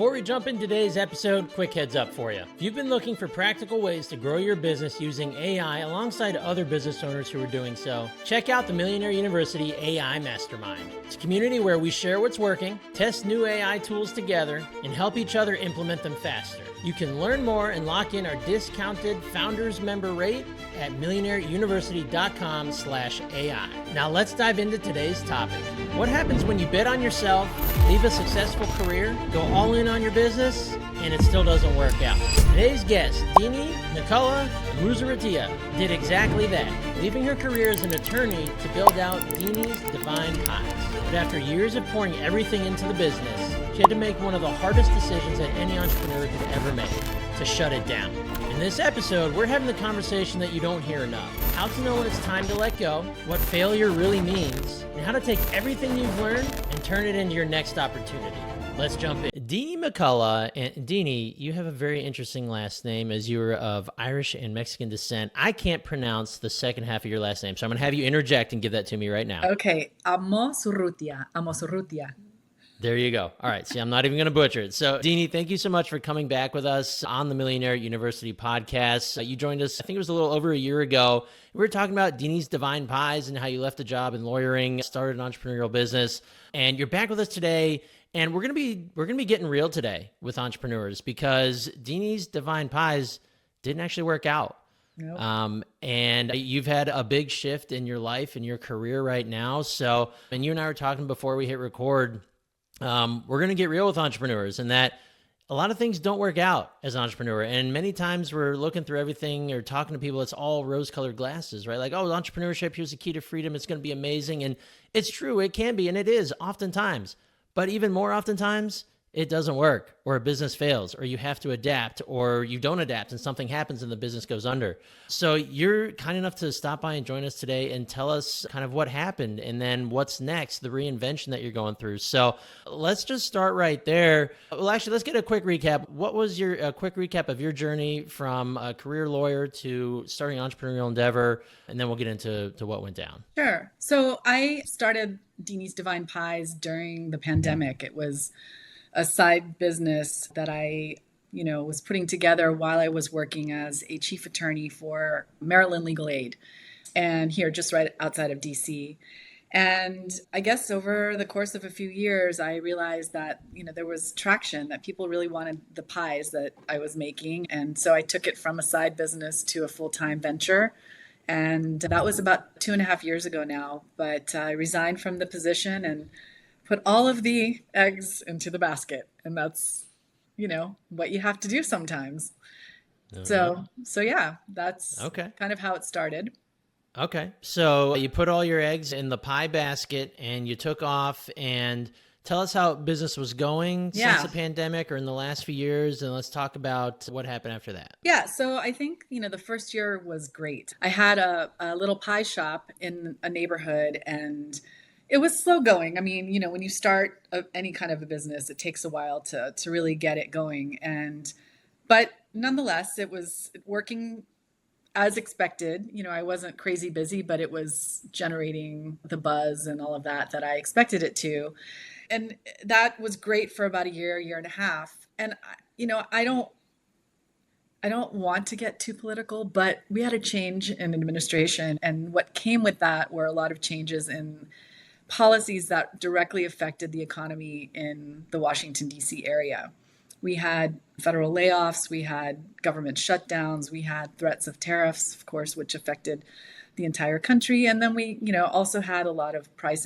Before we jump into today's episode, quick heads up for you. If you've been looking for practical ways to grow your business using AI alongside other business owners who are doing so, check out the Millionaire University AI Mastermind. It's a community where we share what's working, test new AI tools together, and help each other implement them faster. You can learn more and lock in our discounted founders member rate at millionaireuniversity.com/AI. Now let's dive into today's topic. What happens when you bet on yourself, leave a successful career, go all in on your business, and it still doesn't work out? Today's guest, Dini, McCullough, Amozurrutia, did exactly that, leaving her career as an attorney to build out Dini's Divine Pies. But after years of pouring everything into the business, she had to make one of the hardest decisions that any entrepreneur could ever make, to shut it down. In this episode, we're having the conversation that you don't hear enough. How to know when it's time to let go, what failure really means, and how to take everything you've learned and turn it into your next opportunity. Let's jump in. Dini McCullough, and Dini, you have a very interesting last name as you are of Irish and Mexican descent. I can't pronounce the second half of your last name, so I'm going to have you interject and give that to me right now. Okay, Amozurrutia. There you go. All right. See, I'm not even going to butcher it. So, Dini, thank you so much for coming back with us on the Millionaire University podcast. You joined us, I think it was a little over a year ago. We were talking about Dini's Divine Pies and how you left a job in lawyering, started an entrepreneurial business, and you're back with us today. And we're going to be getting real today with entrepreneurs because Dini's Divine Pies didn't actually work out. Nope. And you've had a big shift in your life and your career right now. So, and you and I were talking before we hit record. We're going to get real with entrepreneurs and that a lot of things don't work out as an entrepreneur. And many times we're looking through everything or talking to people, it's all rose-colored glasses, right? Like, oh, entrepreneurship, here's the key to freedom. It's going to be amazing. And it's true. It can be, and it is oftentimes. But even more oftentimes, it doesn't work, or a business fails, or you have to adapt, or you don't adapt and something happens and the business goes under. So you're kind enough to stop by and join us today and tell us kind of what happened and then what's next, the reinvention that you're going through. So let's just start right there. Well, actually, let's get a quick recap. What was a quick recap of your journey from a career lawyer to starting an entrepreneurial endeavor? And then we'll get into what went down. Sure. So I started Dini's Divine Pies during the pandemic. It was a side business that I, was putting together while I was working as a chief attorney for Maryland Legal Aid, and here just right outside of DC. And I guess over the course of a few years, I realized that, there was traction, that people really wanted the pies that I was making. And so I took it from a side business to a full-time venture. And that was about 2.5 years ago now. But I resigned from the position and put all of the eggs into the basket. And that's, what you have to do sometimes. So yeah, that's kind of how it started. Okay. So you put all your eggs in the pie basket and you took off, and tell us how business was going since the pandemic or in the last few years. And let's talk about what happened after that. Yeah. So I think, the first year was great. I had a little pie shop in a neighborhood, and it was slow going. I mean, when you start any kind of a business, it takes a while to really get it going. But nonetheless, it was working as expected. I wasn't crazy busy, but it was generating the buzz and all of that I expected it to. And that was great for about a year and a half. And, I don't want to get too political, but we had a change in administration. And what came with that were a lot of changes in policies that directly affected the economy in the Washington, D.C. area. We had federal layoffs, we had government shutdowns, we had threats of tariffs, of course, which affected the entire country. And then we, also had a lot of price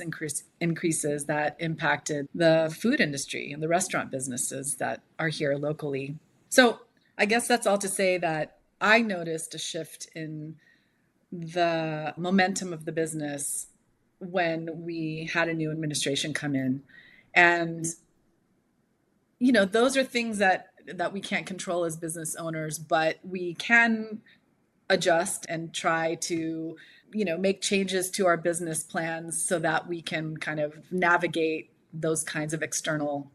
increases that impacted the food industry and the restaurant businesses that are here locally. So I guess that's all to say that I noticed a shift in the momentum of the business when we had a new administration come in. And, those are things that we can't control as business owners, but we can adjust and try to, make changes to our business plans so that we can kind of navigate those kinds of external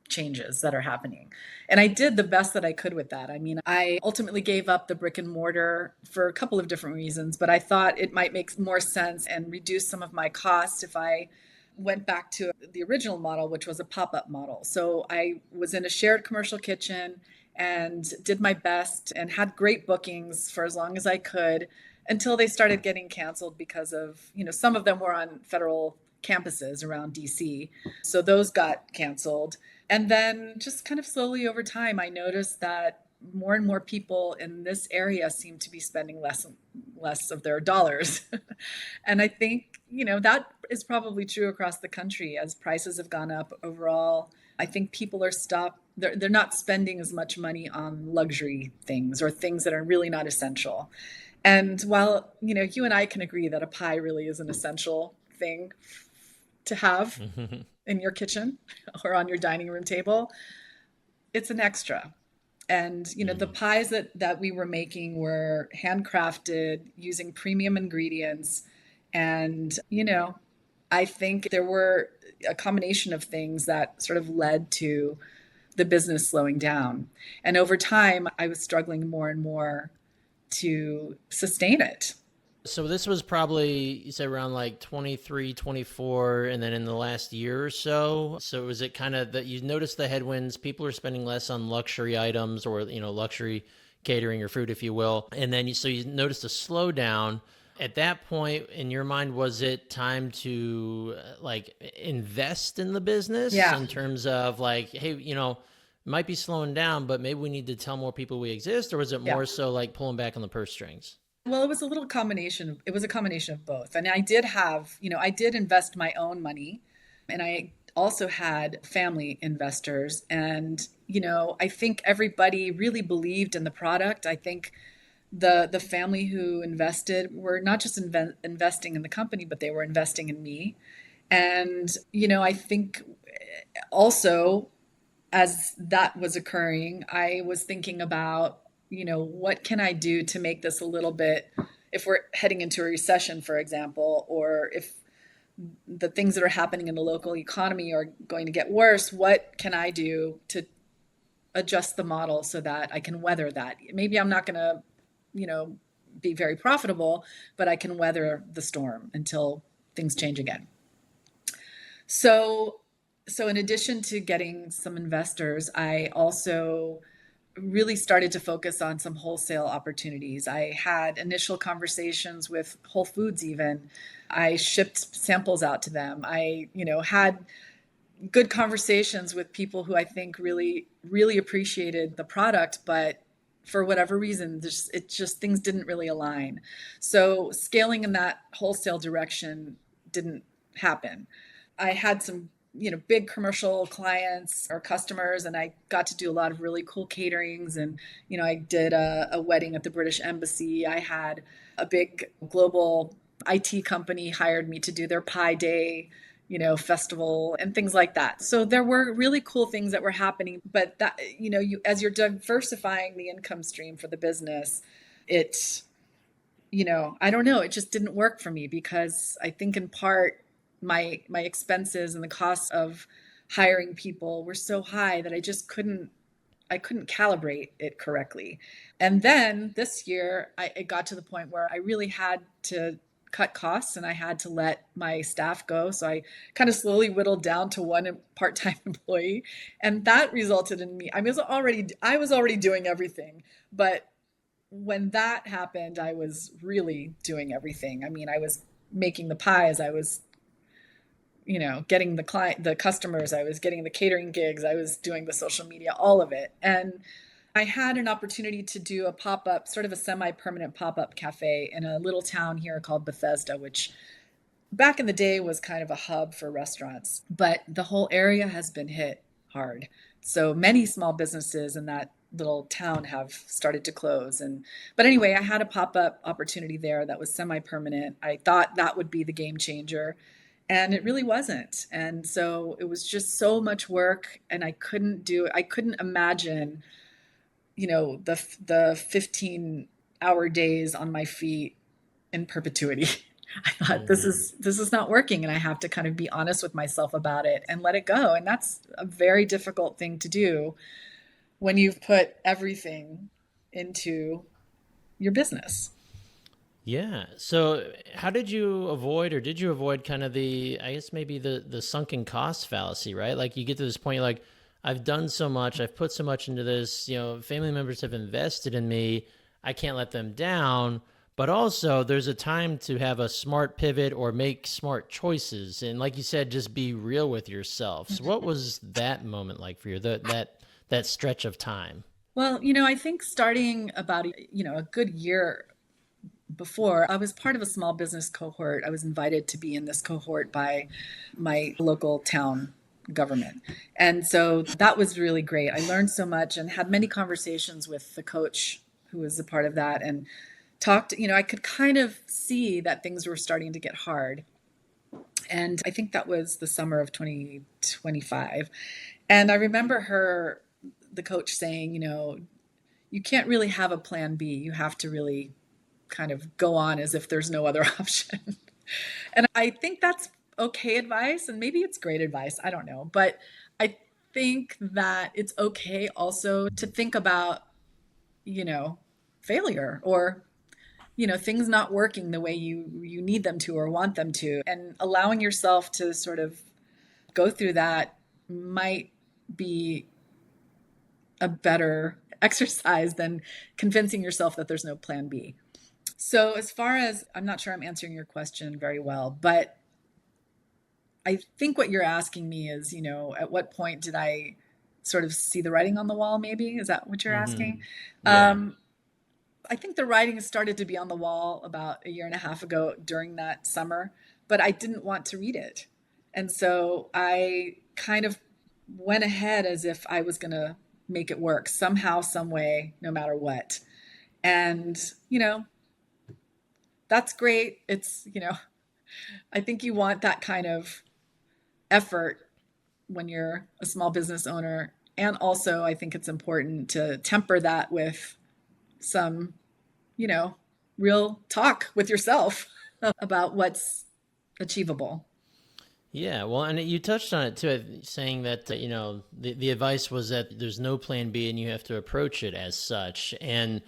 changes that are happening. And I did the best that I could with that. I mean, I ultimately gave up the brick and mortar for a couple of different reasons, but I thought it might make more sense and reduce some of my costs if I went back to the original model, which was a pop-up model. So I was in a shared commercial kitchen and did my best and had great bookings for as long as I could until they started getting canceled because of, some of them were on federal campuses around DC. So those got canceled. And then just kind of slowly over time, I noticed that more and more people in this area seem to be spending less and less of their dollars. And I think, that is probably true across the country as prices have gone up overall. I think people are they're not spending as much money on luxury things or things that are really not essential. And while, you and I can agree that a pie really is an essential thing to have in your kitchen or on your dining room table, it's an extra. And, the pies that we were making were handcrafted using premium ingredients. And, I think there were a combination of things that sort of led to the business slowing down. And over time, I was struggling more and more to sustain it. So this was probably, you said around like 23, 24, and then in the last year or so. So was it kind of that you noticed the headwinds, people are spending less on luxury items or, luxury catering or food, if you will. And then so you noticed a slowdown. At that point in your mind, was it time to invest in the business in terms of hey, might be slowing down, but maybe we need to tell more people we exist? Or was it more so like pulling back on the purse strings? Well, it was a little combination. It was a combination of both. And I did have, I did invest my own money, and I also had family investors. And, I think everybody really believed in the product. I think the family who invested were not just investing in the company, but they were investing in me. And, I think also as that was occurring, I was thinking about, what can I do to make this a little bit, if we're heading into a recession, for example, or if the things that are happening in the local economy are going to get worse, what can I do to adjust the model so that I can weather that? Maybe I'm not going to, be very profitable, but I can weather the storm until things change again. So in addition to getting some investors, I also really started to focus on some wholesale opportunities. I had initial conversations with Whole Foods even. I shipped samples out to them. I, had good conversations with people who I think really, really appreciated the product, but for whatever reason, things didn't really align. So scaling in that wholesale direction didn't happen. I had some big commercial clients or customers, and I got to do a lot of really cool caterings. And, I did a wedding at the British Embassy. I had a big global IT company hired me to do their Pi Day, festival and things like that. So there were really cool things that were happening, but that, as you're diversifying the income stream for the business, it, I don't know, it just didn't work for me because I think in part, my expenses and the costs of hiring people were so high that I couldn't calibrate it correctly. And then this year, it got to the point where I really had to cut costs and I had to let my staff go. So I kind of slowly whittled down to one part-time employee. And that resulted in me, I was already doing everything. But when that happened, I was really doing everything. I mean, I was making the pies, I was getting the customers, I was getting the catering gigs, I was doing the social media, all of it. And I had an opportunity to do a pop-up, sort of a semi-permanent pop-up cafe in a little town here called Bethesda, which back in the day was kind of a hub for restaurants, but the whole area has been hit hard. So many small businesses in that little town have started to close. But anyway, I had a pop-up opportunity there that was semi-permanent. I thought that would be the game changer. And it really wasn't. And so it was just so much work, and I couldn't imagine, the 15-hour days on my feet in perpetuity. I thought this is not working, and I have to kind of be honest with myself about it and let it go. And that's a very difficult thing to do when you've put everything into your business. Yeah. So how did you avoid, or did you avoid kind of I guess maybe the sunken cost fallacy, right? Like you get to this point, you're like, I've done so much, I've put so much into this, family members have invested in me. I can't let them down. But also there's a time to have a smart pivot or make smart choices. And like you said, just be real with yourself. So what was that moment like for you? That stretch of time? Well, I think starting about a good year before, I was part of a small business cohort. I was invited to be in this cohort by my local town government. And so that was really great. I learned so much and had many conversations with the coach who was a part of that, and talked, I could kind of see that things were starting to get hard. And I think that was the summer of 2025. And I remember the coach saying, you can't really have a plan B. You have to really kind of go on as if there's no other option. And I think that's okay advice, and maybe it's great advice. I don't know. But I think that it's okay also to think about, failure, or things not working the way you need them to or want them to, and allowing yourself to sort of go through that might be a better exercise than convincing yourself that there's no plan B. So as far as, I'm not sure I'm answering your question very well, but I think what you're asking me is, at what point did I sort of see the writing on the wall, maybe? Is that what you're asking? Yeah. I think the writing started to be on the wall about a year and a half ago during that summer, but I didn't want to read it. And so I kind of went ahead as if I was going to make it work somehow, some way, no matter what. And, that's great. It's, I think you want that kind of effort when you're a small business owner. And also, I think it's important to temper that with some, real talk with yourself about what's achievable. Yeah, well, and you touched on it too, saying that the advice was that there's no plan B and you have to approach it as such. And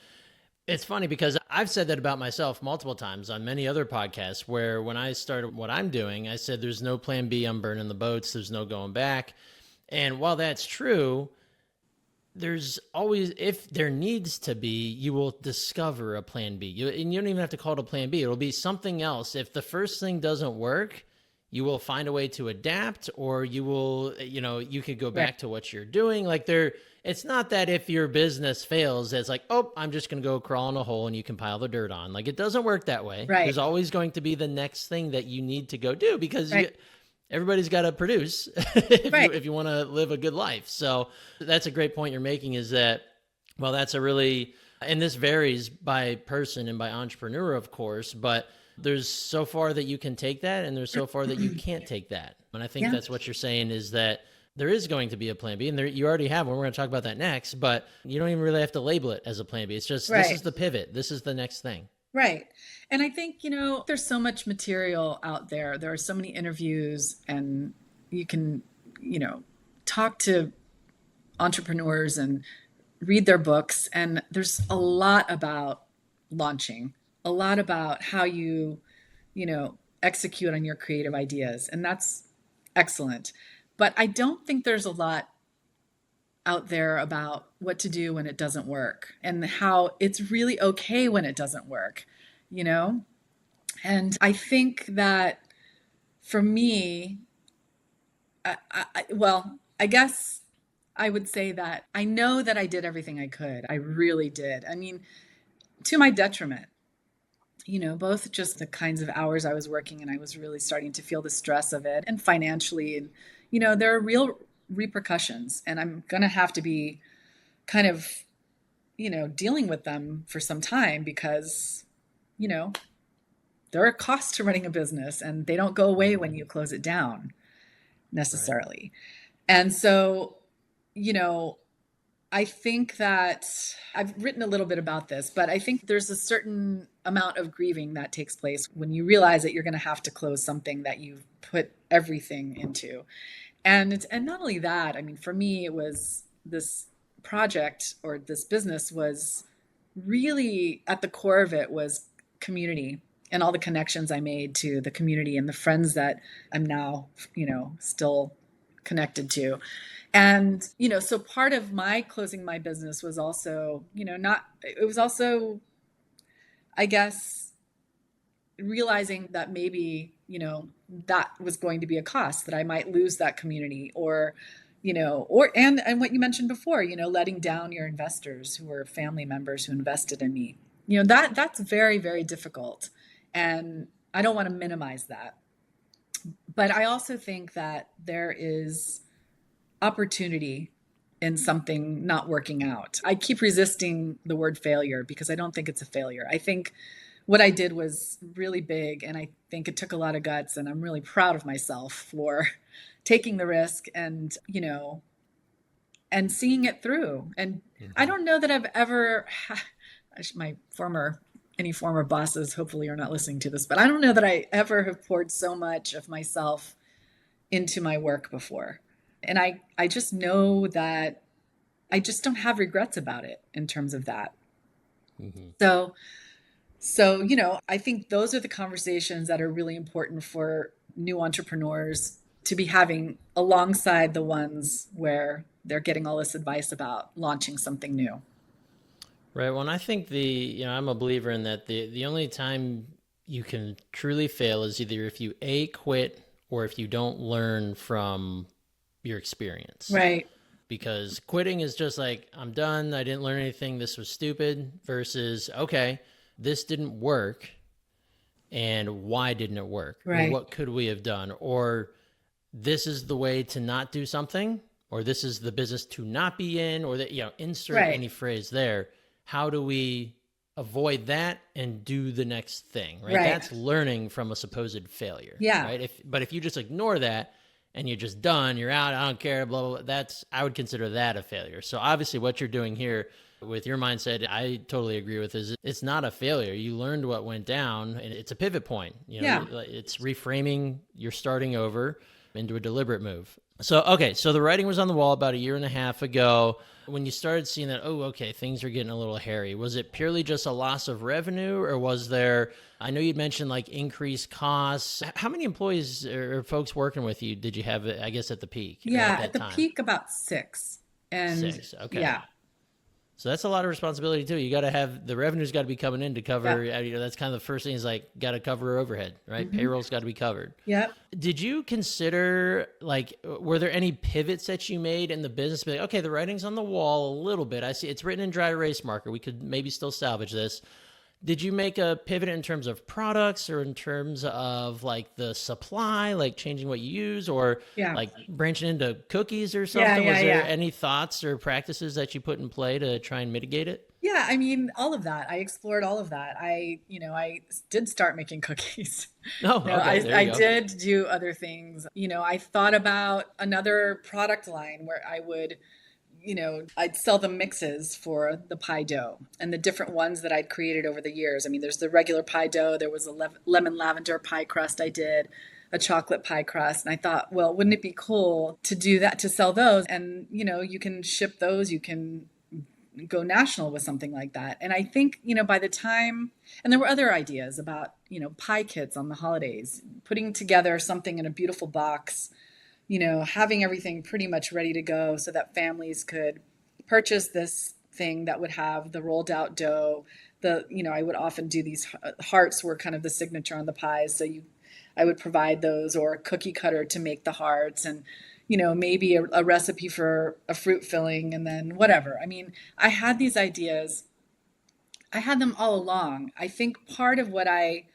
it's funny because I've said that about myself multiple times on many other podcasts, where when I started what I'm doing, I said there's no plan B, I'm burning the boats, there's no going back. And while that's true, there's always, if there needs to be, you will discover a plan B. And you don't even have to call it a plan B. It'll be something else. If the first thing doesn't work, you will find a way to adapt, or you will, you could go back to what you're doing. Like it's not that if your business fails, it's like, oh, I'm just going to go crawl in a hole and you can pile the dirt on. Like, it doesn't work that way. Right. There's always going to be the next thing that you need to go do, because Right. everybody's got to produce if you want to live a good life. So that's a great point you're making, is that, well, that's a really, and this varies by person and by entrepreneur, of course, but there's so far that you can take that, and there's so far that you can't take that. And I think that's what you're saying, is that there is going to be a plan B, and you already have one. We're going to talk about that next, but you don't even really have to label it as a plan B. It's just, this is the pivot. This is the next thing. Right. And I think, there's so much material out there. There are so many interviews, and you can, talk to entrepreneurs and read their books. And there's a lot about launching, a lot about how you, execute on your creative ideas. And that's excellent. But I don't think there's a lot out there about what to do when it doesn't work, and how it's really okay when it doesn't work, And I think that for me, I guess I would say that I know that I did everything I could. I really did. I mean, to my detriment, both just the kinds of hours I was working, and I was really starting to feel the stress of it, and financially, and, there are real repercussions, and I'm going to have to be kind of, dealing with them for some time, because, there are costs to running a business, and they don't go away when you close it down necessarily. Right. And so, I think that I've written a little bit about this, but I think there's a certain amount of grieving that takes place when you realize that you're going to have to close something that you've put everything into. And not only that, I mean, for me, it was this project, or this business, was really at the core of it was community and all the connections I made to the community and the friends that I'm now, still connected to. And, so part of my closing my business was also, it was also, I guess, realizing that maybe, that was going to be a cost, that I might lose that community, or, and what you mentioned before, letting down your investors who were family members who invested in me. That's very, very difficult. And I don't want to minimize that. But I also think that there is opportunity in something not working out. I keep resisting the word failure because I don't think it's a failure. I think what I did was really big, and I think it took a lot of guts, and I'm really proud of myself for taking the risk and, and seeing it through. And I don't know that I've ever any former bosses hopefully are not listening to this, but I don't know that I ever have poured so much of myself into my work before. And I just know that I just don't have regrets about it in terms of that. Mm-hmm. So, I think those are the conversations that are really important for new entrepreneurs to be having alongside the ones where they're getting all this advice about launching something new. Right. Well, and I think I'm a believer in that the only time you can truly fail is either if you quit, or if you don't learn from your experience. Right. Because quitting is just like, I'm done. I didn't learn anything. This was stupid, versus, okay, this didn't work. And why didn't it work? Right. Or what could we have done? Or this is the way to not do something, or this is the business to not be in, or that, insert any phrase there. How do we avoid that and do the next thing, right? That's learning from a supposed failure. Yeah. Right. But if you just ignore that and you're just done, you're out, I don't care, blah, blah, blah, I would consider that a failure. So obviously what you're doing here with your mindset, I totally agree with, is it's not a failure. You learned what went down, and it's a pivot point. It's reframing, you're starting over into a deliberate move. So, okay. So the writing was on the wall about 1.5 years ago. When you started seeing that, things are getting a little hairy, was it purely just a loss of revenue, or was there, I know you'd mentioned like increased costs. How many employees or folks working with you did you have, I guess, at the peak? Yeah, at the peak, about 6. And 6, okay. Yeah. So that's a lot of responsibility too. You got to have, the revenue's got to be coming in to cover, that's kind of the first thing, is like, got to cover overhead, right? Mm-hmm. Payroll's got to be covered. Yep. Did you consider, were there any pivots that you made in the business? Be like, okay, the writing's on the wall a little bit. I see it's written in dry erase marker. We could maybe still salvage this. Did you make a pivot in terms of products, or in terms of like the supply, like changing what you use, or like branching into cookies or something? Was there any thoughts or practices that you put in play to try and mitigate it? Yeah, I mean, all of that. I explored all of that. I did start making cookies. Oh, okay. I did do other things. I thought about another product line where I would, I'd sell the mixes for the pie dough and the different ones that I'd created over the years. I mean, there's the regular pie dough. There was a lemon lavender pie crust I did, a chocolate pie crust. And I thought, well, wouldn't it be cool to do that, to sell those? And, you can ship those, you can go national with something like that. And I think, by the time, and there were other ideas about, pie kits on the holidays, putting together something in a beautiful box, having everything pretty much ready to go so that families could purchase this thing that would have the rolled out dough. I would often do these hearts were kind of the signature on the pies. So I would provide those, or a cookie cutter to make the hearts, and, maybe a recipe for a fruit filling, and then whatever. I mean, I had these ideas. I had them all along. I think part of what I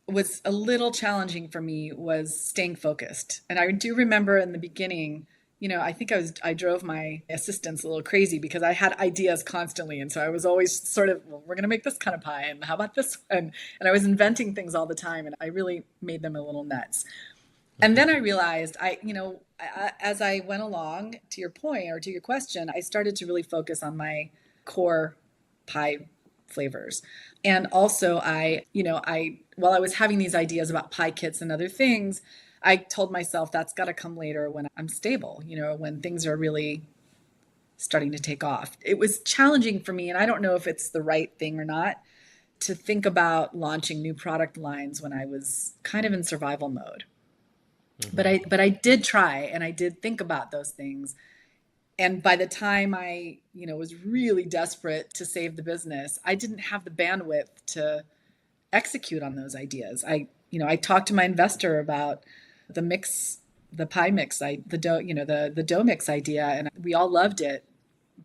was a little challenging for me was staying focused. And I do remember in the beginning, I think I drove my assistants a little crazy because I had ideas constantly. And so I was always sort of, well, we're going to make this kind of pie, and how about this one? And I was inventing things all the time, and I really made them a little nuts. And then I realized as I went along, to your point, or to your question, I started to really focus on my core pie flavors. And also while I was having these ideas about pie kits and other things, I told myself that's got to come later when I'm stable, when things are really starting to take off. It was challenging for me, and I don't know if it's the right thing or not, to think about launching new product lines when I was kind of in survival mode. But I did try, and I did think about those things. And by the time I, was really desperate to save the business, I didn't have the bandwidth to execute on those ideas. I talked to my investor about the pie mix, the dough, the dough mix idea, and we all loved it,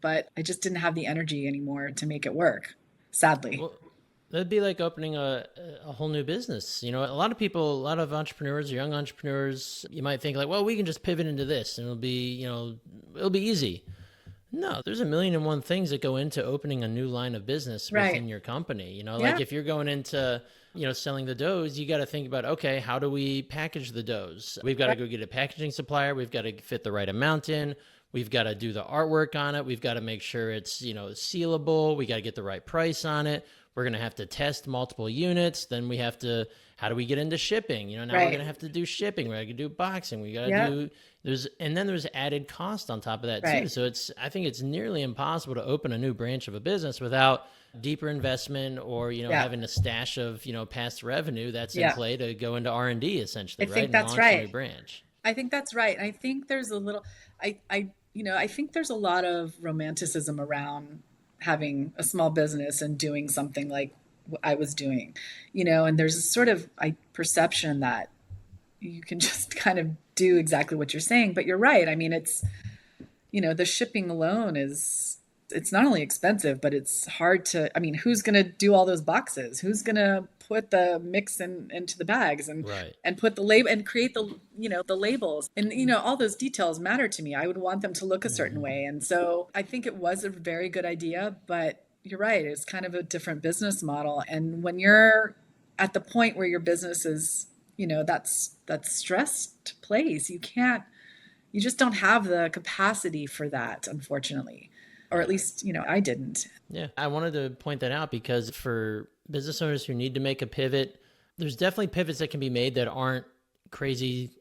but I just didn't have the energy anymore to make it work, sadly. Well, that'd be like opening a whole new business. A lot of people, a lot of entrepreneurs, young entrepreneurs, you might think like, well, we can just pivot into this and it'll be easy. No, there's a million and one things that go into opening a new line of business within your company. Like if you're going into, selling the doughs, you got to think about, okay, how do we package the doughs? We've got to go get a packaging supplier. We've got to fit the right amount in. We've got to do the artwork on it. We've got to make sure it's, sealable. We got to get the right price on it. We're going to have to test multiple units. Then we have to, how do we get into shipping? Now we're going to have to do shipping. We're going to do boxing. We got to and then there's added cost on top of that too. So I think it's nearly impossible to open a new branch of a business without deeper investment or, having a stash of, past revenue that's in play to go into R&D essentially, I right? think that's and launch right. a new branch. I think that's right. I think there's a little, I think there's a lot of romanticism around having a small business and doing something like what I was doing, and there's a sort of perception that you can just kind of do exactly what you're saying. But you're right. I mean, it's, the shipping alone it's not only expensive, but it's hard to, who's going to do all those boxes? Who's going to put the mix into the bags and put the label and create the, the labels and, all those details matter to me. I would want them to look a certain way. And so I think it was a very good idea, but you're right. It's kind of a different business model. And when you're at the point where your business is, that's stressed place, you just don't have the capacity for that, unfortunately. Or at least, I didn't. Yeah, I wanted to point that out because for business owners who need to make a pivot, there's definitely pivots that can be made that aren't crazy,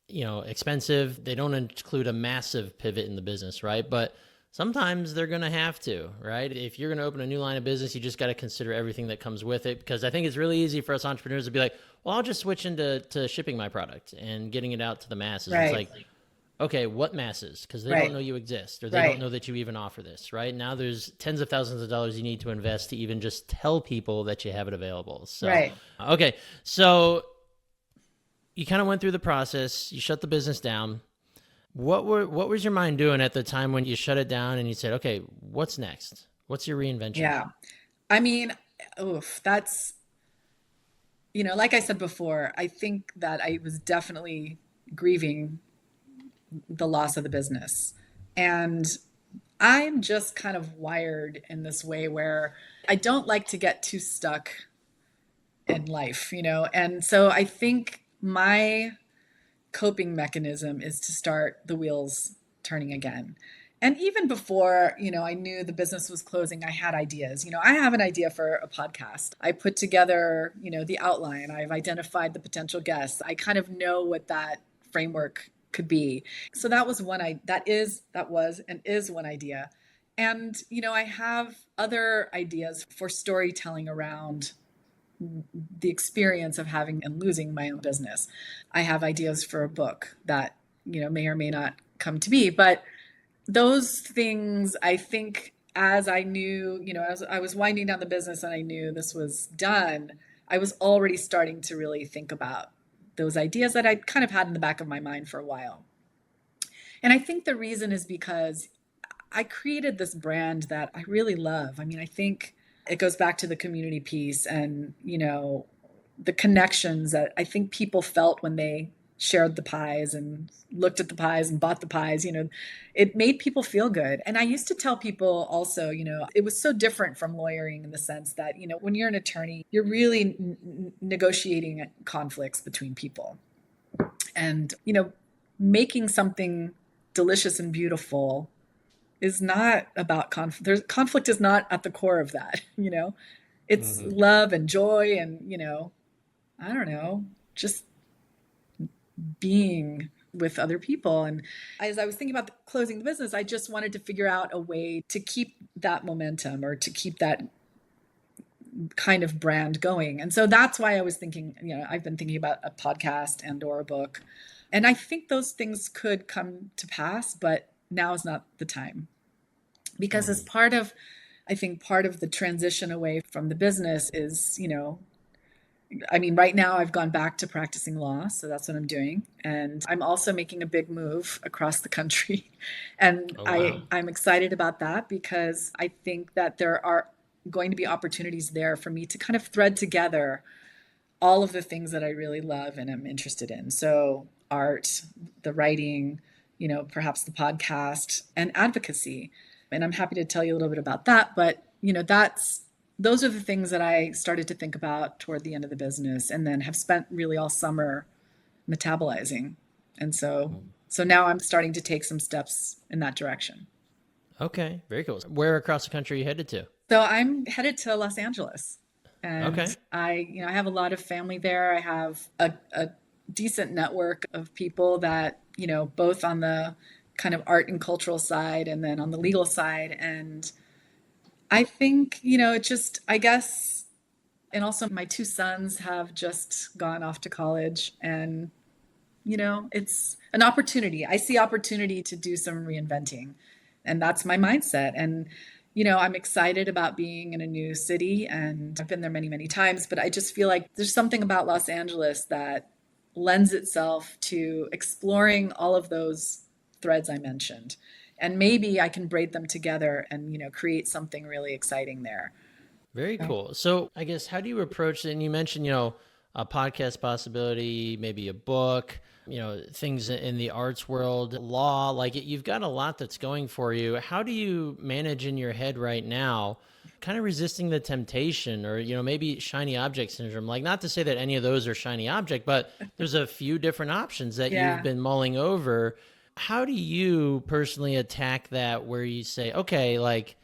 expensive. They don't include a massive pivot in the business, right? But sometimes they're going to have to, right? If you're going to open a new line of business, you just got to consider everything that comes with it, because I think it's really easy for us entrepreneurs to be like, well, I'll just switch into shipping my product and getting it out to the masses. It's like, okay, what masses? Because they don't know you exist, or they don't know that you even offer this, right? Now there's tens of thousands of dollars you need to invest to even just tell people that you have it available. So, okay, so you kind of went through the process. You shut the business down. What was your mind doing at the time when you shut it down and you said, okay, what's next? What's your reinvention? Yeah, I mean, that's, like I said before, I think that I was definitely grieving the loss of the business. And I'm just kind of wired in this way where I don't like to get too stuck in life, And so I think my coping mechanism is to start the wheels turning again. And even before, I knew the business was closing, I had ideas. I have an idea for a podcast. I put together, the outline. I've identified the potential guests. I kind of know what that framework could be. So that was and is one idea. And, I have other ideas for storytelling around the experience of having and losing my own business. I have ideas for a book that, may or may not come to be, but those things, I think, as I knew, as I was winding down the business and I knew this was done, I was already starting to really think about those ideas that I'd kind of had in the back of my mind for a while. And I think the reason is because I created this brand that I really love. I think it goes back to the community piece and, the connections that I think people felt when they shared the pies and looked at the pies and bought the pies. It made people feel good. And I used to tell people also, it was so different from lawyering in the sense that, when you're an attorney, you're really negotiating conflicts between people. And, making something delicious and beautiful is not about conflict. Conflict is not at the core of that, It's love and joy and, I don't know, just being with other people. And as I was thinking about closing the business, I just wanted to figure out a way to keep that momentum or to keep that kind of brand going. And so that's why I was thinking, I've been thinking about a podcast and or a book. And I think those things could come to pass, but now is not the time. Because as I think part of the transition away from the business is, right now I've gone back to practicing law, so that's what I'm doing. And I'm also making a big move across the country. And I'm excited about that because I think that there are going to be opportunities there for me to kind of thread together all of the things that I really love and am interested in. So art, the writing, perhaps the podcast and advocacy. And I'm happy to tell you a little bit about that. But, those are the things that I started to think about toward the end of the business and then have spent really all summer metabolizing. And so now I'm starting to take some steps in that direction. Okay, very cool. Where across the country are you headed to? So I'm headed to Los Angeles. And I have a lot of family there. I have a decent network of people that, both on the kind of art and cultural side and then on the legal side. And I think, I guess, and also my two sons have just gone off to college and, it's an opportunity. I see opportunity to do some reinventing, and that's my mindset. And, I'm excited about being in a new city, and I've been there many, many times, but I just feel like there's something about Los Angeles that lends itself to exploring all of those threads I mentioned. And maybe I can braid them together and, create something really exciting there. Very cool. So I guess, how do you approach it? And you mentioned, a podcast possibility, maybe a book, things in the arts world, law, you've got a lot that's going for you. How do you manage in your head right now, kind of resisting the temptation or, maybe shiny object syndrome? Not to say that any of those are shiny object, but there's a few different options that you've been mulling over. How do you personally attack that where you say, okay,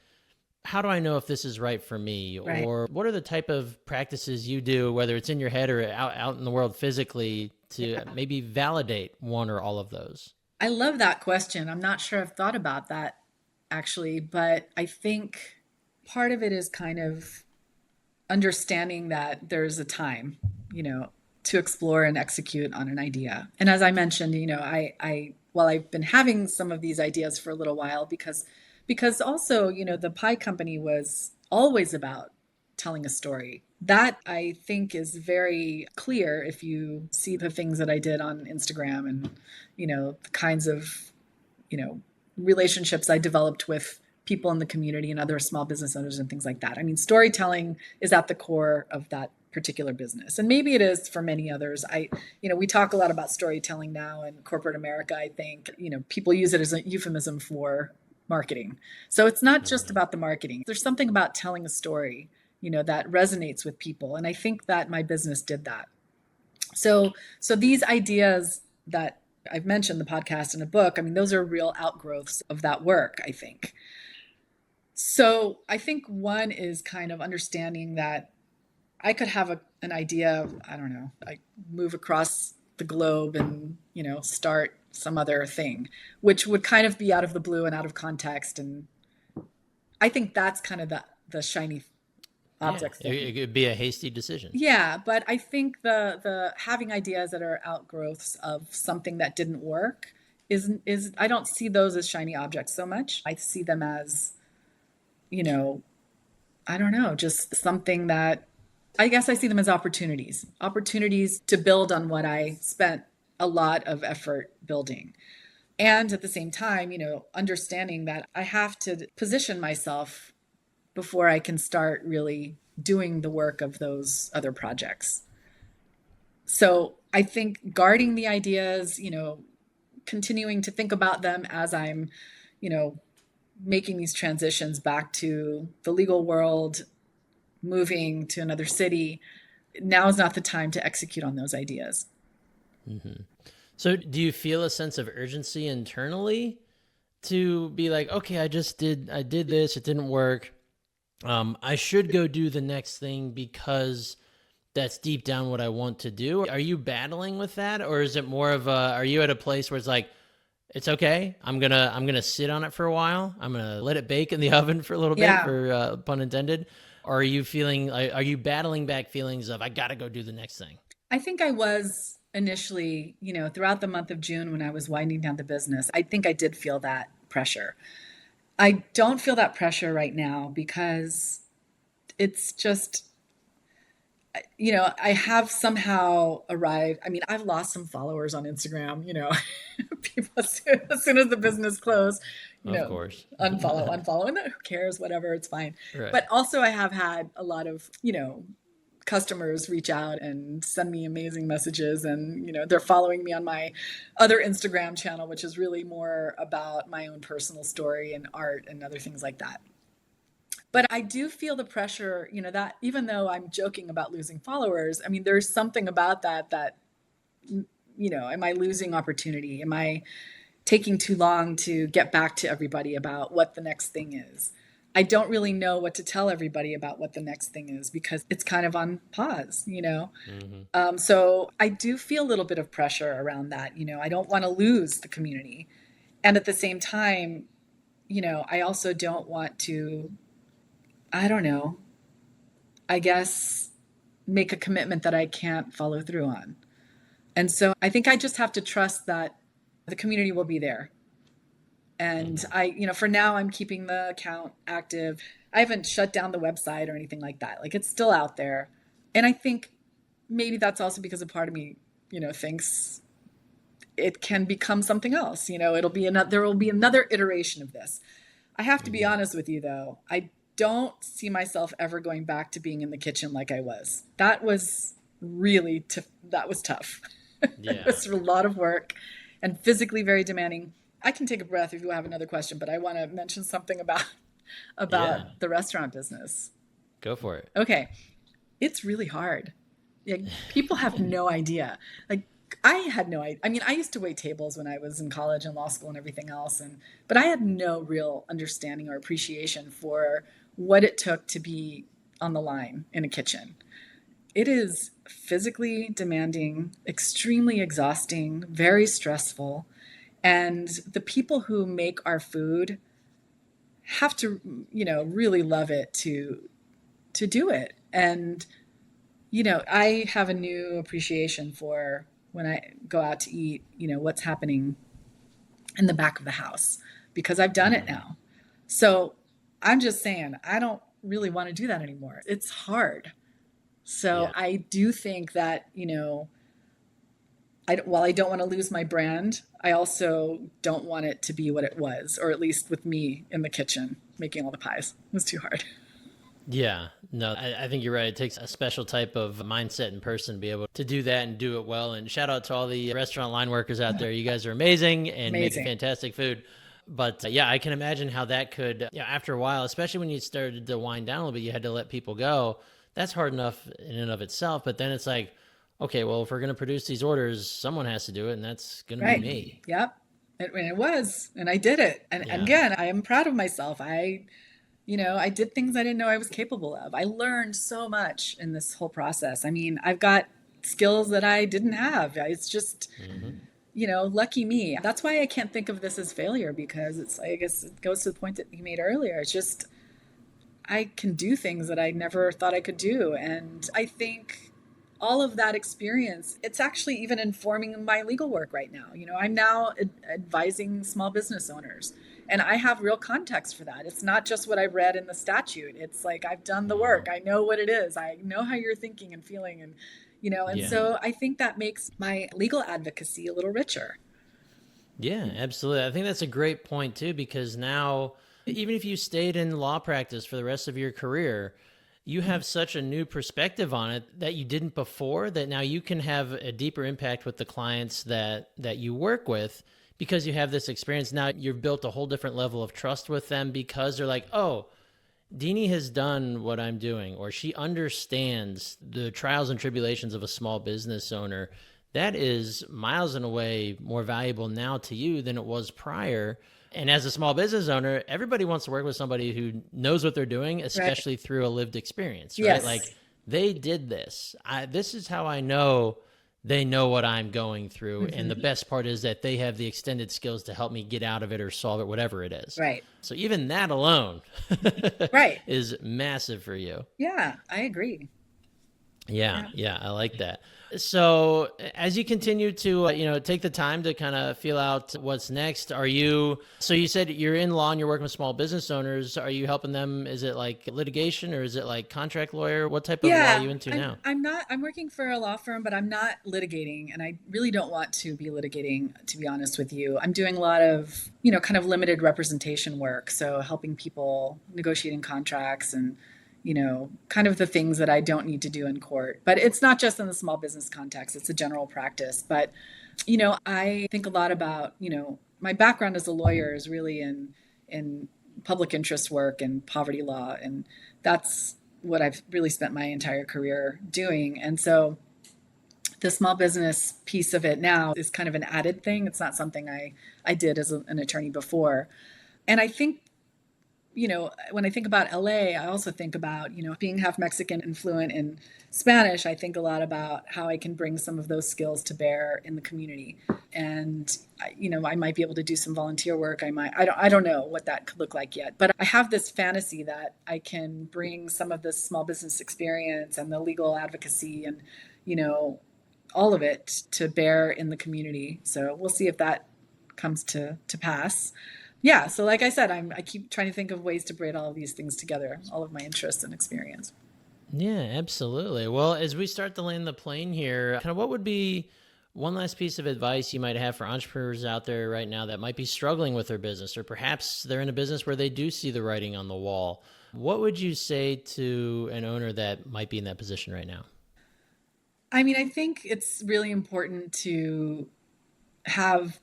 how do I know if this is right for me? Right. Or what are the type of practices you do, whether it's in your head or out in the world physically, to maybe validate one or all of those? I love that question. I'm not sure I've thought about that actually, but I think part of it is kind of understanding that there's a time, to explore and execute on an idea. And as I mentioned, while I've been having some of these ideas for a little while, because also, the pie company was always about telling a story. That I think is very clear if you see the things that I did on Instagram and, the kinds of, relationships I developed with people in the community and other small business owners and things like that. Storytelling is at the core of that particular business. And maybe it is for many others. We talk a lot about storytelling now in corporate America. I think, people use it as a euphemism for marketing. So it's not just about the marketing. There's something about telling a story, that resonates with people. And I think that my business did that. So these ideas that I've mentioned, the podcast and a book, those are real outgrowths of that work, I think. So I think one is kind of understanding that I could have an idea of, I move across the globe and, start some other thing, which would kind of be out of the blue and out of context. And I think that's kind of the shiny object thing. It could be a hasty decision. Yeah, but I think the having ideas that are outgrowths of something that didn't work is I don't see those as shiny objects so much. I see them as, just something that, I guess I see them as opportunities to build on what I spent a lot of effort building. And at the same time, understanding that I have to position myself before I can start really doing the work of those other projects. So I think guarding the ideas, continuing to think about them as I'm, making these transitions back to the legal world, moving to another city, now is not the time to execute on those ideas. Mm-hmm. So do you feel a sense of urgency internally to be like, okay, I did this, it didn't work. I should go do the next thing because that's deep down what I want to do. Are you battling with that? Or is it more of are you at a place where it's like, it's okay, I'm gonna sit on it for a while. I'm gonna let it bake in the oven for a little bit, for pun intended. Or are you battling back feelings of, I got to go do the next thing? I think I was initially, throughout the month of June when I was winding down the business, I think I did feel that pressure. I don't feel that pressure right now because it's just, I have somehow arrived. I mean, I've lost some followers on Instagram, people as soon as the business closed, Of course. unfollow, and who cares, whatever, it's fine. Right. But also I have had a lot of, customers reach out and send me amazing messages, and they're following me on my other Instagram channel, which is really more about my own personal story and art and other things like that. But I do feel the pressure, that even though I'm joking about losing followers, I mean, there's something about that, am I losing opportunity? Am I taking too long to get back to everybody about what the next thing is? I don't really know what to tell everybody about what the next thing is because it's kind of on pause, So I do feel a little bit of pressure around that. I don't want to lose the community. And at the same time, I also don't want to, I don't know, I guess, make a commitment that I can't follow through on. And so I think I just have to trust that the community will be there. And for now, I'm keeping the account active. I haven't shut down the website or anything like that. Like, it's still out there. And I think maybe that's also because a part of me, thinks it can become something else. There will be another iteration of this. I have to be honest with you, though. I don't see myself ever going back to being in the kitchen like I was. That was really that was tough. Yeah. It was a lot of work and physically very demanding. I can take a breath if you have another question, but I want to mention something about the restaurant business. Go for it. Okay. It's really hard. Like, people have no idea. Like, I had no idea. I mean, I used to wait tables when I was in college and law school and everything else. But I had no real understanding or appreciation for what it took to be on the line in a kitchen. It is physically demanding, extremely exhausting, very stressful. And the people who make our food have to, really love it to do it. And, I have a new appreciation for when I go out to eat, what's happening in the back of the house, because I've done it now. So I'm just saying, I don't really want to do that anymore. It's hard. So yeah. I do think that, while I don't want to lose my brand, I also don't want it to be what it was, or at least with me in the kitchen making all the pies. It was too hard. Yeah, no, I think you're right. It takes a special type of mindset and person to be able to do that and do it well. And shout out to all the restaurant line workers out there. You guys are amazing and make fantastic food. But I can imagine how that could, after a while, especially when you started to wind down a little bit, you had to let people go. That's hard enough in and of itself. But then it's like, okay, well, if we're going to produce these orders, someone has to do it, and that's going to be me. Yep. It was, and I did it. And again, I am proud of myself. I did things I didn't know I was capable of. I learned so much in this whole process. I mean, I've got skills that I didn't have. It's just, lucky me. That's why I can't think of this as failure, because I guess it goes to the point that you made earlier. It's just, I can do things that I never thought I could do. And I think all of that experience, it's actually even informing my legal work right now. I'm now advising small business owners, and I have real context for that. It's not just what I read in the statute. It's like, I've done the work. I know what it is. I know how you're thinking and feeling, and so I think that makes my legal advocacy a little richer. Yeah, absolutely. I think that's a great point too, because now, even if you stayed in law practice for the rest of your career, you have such a new perspective on it that you didn't before, that now you can have a deeper impact with the clients that you work with, because you have this experience. Now you've built a whole different level of trust with them, because they're like, oh, Dini has done what I'm doing, or she understands the trials and tribulations of a small business owner. That is miles and away more valuable now to you than it was prior. And as a small business owner, everybody wants to work with somebody who knows what they're doing, especially through a lived experience, right? Yes. Like, they did this. This is how I know they know what I'm going through. And the Hmm. best part is that they have the extended skills to help me get out of it or solve it, whatever it is. Right. So even that alone Right. is massive for you. Yeah, I agree. Yeah, Yeah. yeah, I like that. So as you continue to, take the time to kind of feel out what's next, so you said you're in law and you're working with small business owners. Are you helping them? Is it like litigation or is it like contract lawyer? What type of law are Yeah, you into I'm now? I'm not I'm working for a law firm, but I'm not litigating, and I really don't want to be litigating, to be honest with you. I'm doing a lot of, kind of limited representation work, so helping people negotiating contracts and, kind of the things that I don't need to do in court. But it's not just in the small business context, it's a general practice. But, I think a lot about, my background as a lawyer is really in public interest work and poverty law, and that's what I've really spent my entire career doing. And so the small business piece of it now is kind of an added thing. It's not something I did as an attorney before. And I think, when I think about LA, I also think about, being half Mexican and fluent in Spanish. I think a lot about how I can bring some of those skills to bear in the community. And, I might be able to do some volunteer work. I don't know what that could look like yet, but I have this fantasy that I can bring some of this small business experience and the legal advocacy and, all of it to bear in the community. So we'll see if that comes to pass. Yeah, so like I said, I keep trying to think of ways to braid all of these things together, all of my interests and experience. Yeah, absolutely. Well, as we start to land the plane here, kind of what would be one last piece of advice you might have for entrepreneurs out there right now that might be struggling with their business, or perhaps they're in a business where they do see the writing on the wall? What would you say to an owner that might be in that position right now? I mean, I think it's really important to have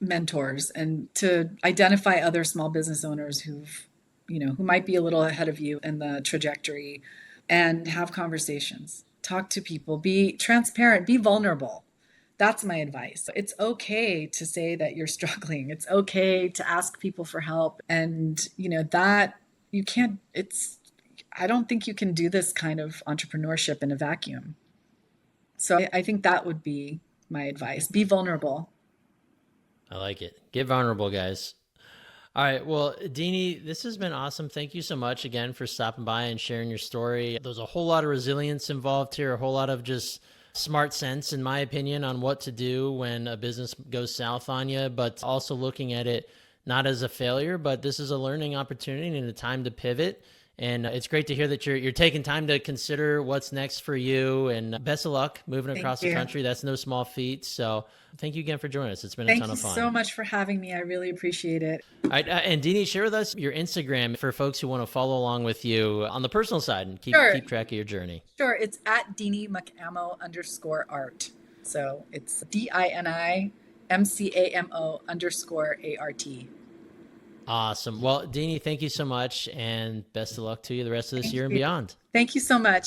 mentors and to identify other small business owners who might be a little ahead of you in the trajectory, and have conversations, talk to people, be transparent, be vulnerable. That's my advice. It's okay to say that you're struggling. It's okay to ask people for help. And, that you can't, I don't think you can do this kind of entrepreneurship in a vacuum. So I think that would be my advice. Be vulnerable. I like it. Get vulnerable, guys. All right. Well, Dini, this has been awesome. Thank you so much again for stopping by and sharing your story. There's a whole lot of resilience involved here, a whole lot of just smart sense, in my opinion, on what to do when a business goes south on you, but also looking at it not as a failure, but this is a learning opportunity and a time to pivot. And it's great to hear that you're taking time to consider what's next for you. And best of luck moving Thank across the you. country. That's no small feat. So thank you again for joining us. It's been a Thank ton you of fun. so much for having me. I really appreciate it. All right, and Dini, share with us your Instagram for folks who want to follow along with you on the personal side and Sure. keep track of your journey. Sure. It's at Dini _art. So it's DINIMCAMO_ART. Awesome. Well, Dini, thank you so much, and best of luck to you the rest of this Thank year and you. beyond. Thank you so much.